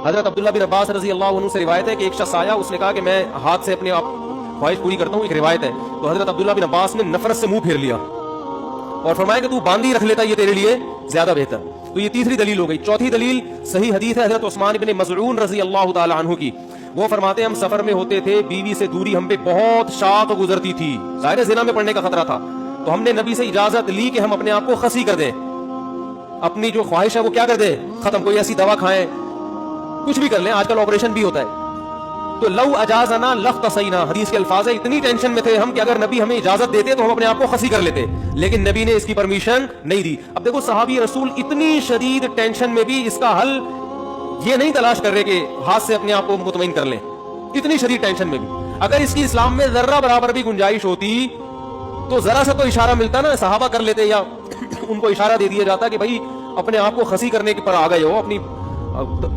حضرت عبداللہ بن عباس رضی اللہ عنہ سے روایت ہے کہ ایک شخص آیا, اس نے کہا کہ میں ہاتھ سے اپنے خواہش پوری کرتا ہوں, ایک روایت ہے. تو حضرت عبداللہ بن عباس نے نفرت سے منہ پھیر لیا اور فرمایا کہ تو باندھی رکھ لیتا, یہ تیرے لیے زیادہ بہتر. تو یہ تیسری دلیل ہو گئی. چوتھی دلیل صحیح حدیث ہے حضرت عثمان بن مظعون رضی اللہ تعالی عنہ کی. وہ فرماتے ہیں ہم سفر میں ہوتے تھے, بیوی سے دوری ہم پہ بہت شاق گزرتی تھی, ظاہر زنا میں پڑنے کا خطرہ تھا, تو ہم نے نبی سے اجازت لی کہ ہم اپنے آپ کو خسی کر دیں, اپنی جو خواہش ہے وہ کیا کر دیں, ختم. کوئی ایسی دوا کھائیں, کچھ بھی کر لیں, آج کل آپریشن بھی ہوتا ہے. تو لو اجازنا لختصینا, حدیث کے الفاظ ہے, اتنی ٹینشن میں تھے ہم کہ اگر نبی ہمیں اجازت دیتے تو ہم اپنے آپ کو خسی کر لیتے, لیکن نبی نے اس کی پرمیشن نہیں دی. اب دیکھو صحابی رسول اتنی شدید ٹینشن میں بھی اس کا حل یہ نہیں تلاش کر رہے کہ ہاتھ سے اپنے آپ کو مطمئن کر لیں. اتنی شدید ٹینشن میں بھی اگر اس کی اسلام میں ذرہ برابر بھی گنجائش ہوتی تو ذرا سا تو اشارہ ملتا نا, صحابہ کر لیتے یا ان کو اشارہ دے دیا جاتا کہ بھائی اپنے آپ کو خسی کرنے پر آ گئے ہو, اپنی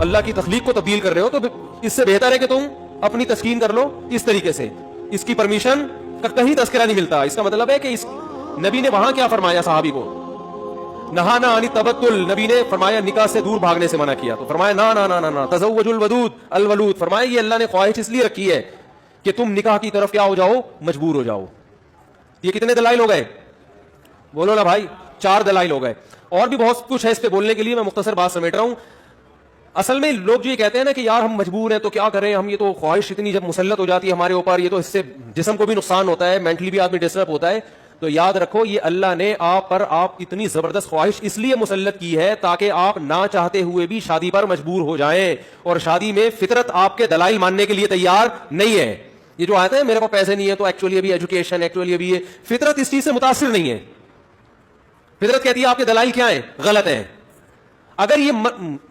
اللہ کی تخلیق کو تبدیل کر رہے ہو, تو اس سے بہتر ہے کہ تم اپنی تسکین کر لو اس طریقے سے. اس کی پرمیشن کا کہیں تذکرہ نہیں ملتا. اس کا مطلب ہے کہ اس نبی نے وہاں کیا فرمایا صحابی کو, نہانا عن التبتل, نبی نے فرمایا نکاح سے دور بھاگنے سے منع کیا. تو فرمایا نا نا نا نا تزوج الودود الولود, فرمایا یہ اللہ نے خواہش اس لیے رکھی ہے کہ تم نکاح کی طرف کیا ہو جاؤ, مجبور ہو جاؤ. یہ کتنے دلائل ہو گئے, بولو نا بھائی, 4 دلائل ہو گئے. اور بھی بہت کچھ ہے اس پہ بولنے کے لیے, میں مختصر بات سمیٹ رہا ہوں. اصل میں لوگ جو یہ کہتے ہیں نا کہ یار ہم مجبور ہیں تو کیا کریں, ہم یہ تو خواہش اتنی جب مسلط ہو جاتی ہے ہمارے اوپر, یہ تو اس سے جسم کو بھی نقصان ہوتا ہے, مینٹلی بھی آدمی ڈسٹرب ہوتا ہے. تو یاد رکھو یہ اللہ نے آپ پر آپ اتنی زبردست خواہش اس لیے مسلط کی ہے تاکہ آپ نہ چاہتے ہوئے بھی شادی پر مجبور ہو جائیں, اور شادی میں فطرت آپ کے دلائل ماننے کے لیے تیار نہیں ہے. یہ جو آتا ہے میرے پاس پیسے نہیں ہے تو ایکچولی ابھی ایجوکیشن, ایکچولی ابھی یہ, فطرت اس چیز سے متاثر نہیں ہے. فطرت کہتی ہے آپ کے دلائل کیا ہیں, غلط ہیں. اگر یہ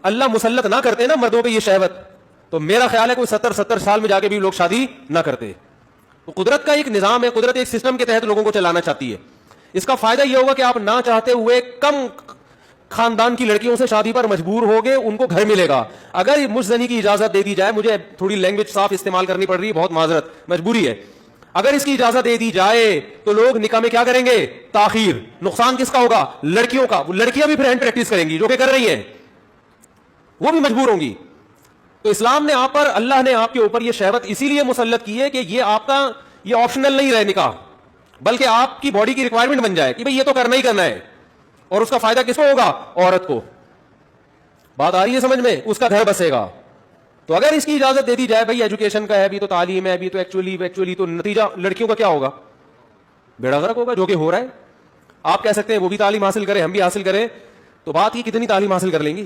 اللہ مسلط نہ کرتے نا مردوں پہ یہ شہوت, تو میرا خیال ہے کوئی 70 سال میں جا کے بھی لوگ شادی نہ کرتے. تو قدرت کا ایک نظام ہے, قدرت ایک سسٹم کے تحت لوگوں کو چلانا چاہتی ہے. اس کا فائدہ یہ ہوگا کہ آپ نہ چاہتے ہوئے کم خاندان کی لڑکیوں سے شادی پر مجبور ہوگے, ان کو گھر ملے گا. اگر مجھ زنی کی اجازت دے دی جائے, مجھے تھوڑی لینگویج صاف استعمال کرنی پڑ رہی ہے, بہت معذرت, مجبوری ہے. اگر اس کی اجازت دے دی جائے تو لوگ نکاح میں کیا کریں گے, تاخیر. نقصان کس کا ہوگا, لڑکیوں کا. لڑکیاں بھی پھر ہینڈ پریکٹس کریں گی جو کہ کر رہی ہیں, وہ بھی مجبور ہوں گی. تو اسلام نے آپ پر, اللہ نے آپ کے اوپر یہ شہوت اسی لیے مسلط کی ہے کہ یہ آپ کا یہ آپشنل نہیں رہے نکاح, بلکہ آپ کی باڈی کی ریکوائرمنٹ بن جائے کہ بھئی یہ تو کرنا ہی کرنا ہے. اور اس کا فائدہ کس کو ہوگا, عورت کو. بات آ رہی ہے سمجھ میں, اس کا گھر بسے گا. تو اگر اس کی اجازت دے دی جائے, بھئی ایجوکیشن کا ہے, ابھی تو تعلیم ہے, ابھی تو ایکچولی تو نتیجہ لڑکیوں کا کیا ہوگا, بیڑا غرق ہوگا, جو کہ ہو رہا ہے. آپ کہہ سکتے ہیں وہ بھی تعلیم حاصل کریں, ہم بھی حاصل کریں, تو بات یہ کتنی تعلیم حاصل کر لیں گی,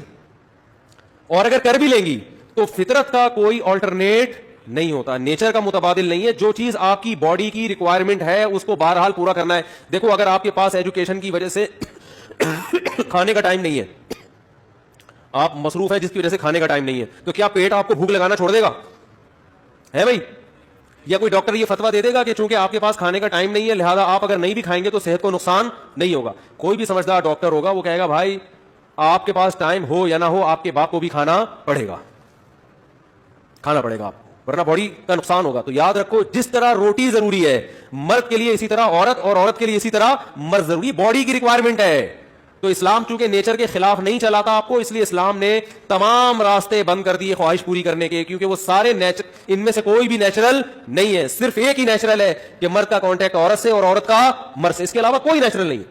اور اگر کر بھی لیں گی تو فطرت کا کوئی آلٹرنیٹ نہیں ہوتا, نیچر کا متبادل نہیں ہے. جو چیز آپ کی باڈی کی ریکوائرمنٹ ہے اس کو بہرحال پورا کرنا ہے. دیکھو اگر آپ کے پاس ایجوکیشن کی وجہ سے کھانے کا ٹائم نہیں ہے, آپ مصروف ہیں جس کی وجہ سے کھانے کا ٹائم نہیں ہے, تو کیا پیٹ آپ کو بھوک لگانا چھوڑ دے گا, ہے بھائی؟ یا کوئی ڈاکٹر یہ فتویٰ دے دے گا کہ چونکہ آپ کے پاس کھانے کا ٹائم نہیں ہے لہذا آپ اگر نہیں بھی کھائیں گے تو صحت کو نقصان نہیں ہوگا؟ کوئی بھی سمجھدار ڈاکٹر ہوگا وہ کہے گا بھائی آپ کے پاس ٹائم ہو یا نہ ہو, آپ کے باپ کو بھی کھانا پڑے گا, کھانا پڑے گا آپ کو, ورنہ باڈی کا نقصان ہوگا. تو یاد رکھو جس طرح روٹی ضروری ہے مرد کے لیے, اسی طرح عورت, اور عورت کے لیے اسی طرح مرد ضروری, باڈی کی ریکوائرمنٹ ہے. تو اسلام چونکہ نیچر کے خلاف نہیں چلاتا آپ کو, اس لیے اسلام نے تمام راستے بند کر دیے خواہش پوری کرنے کے, کیونکہ وہ سارے ان میں سے کوئی بھی نیچرل نہیں ہے. صرف ایک ہی نیچرل ہے کہ مرد کا کانٹیکٹ عورت سے اور عورت کا مرد سے, اس کے علاوہ کوئی نیچرل نہیں ہے.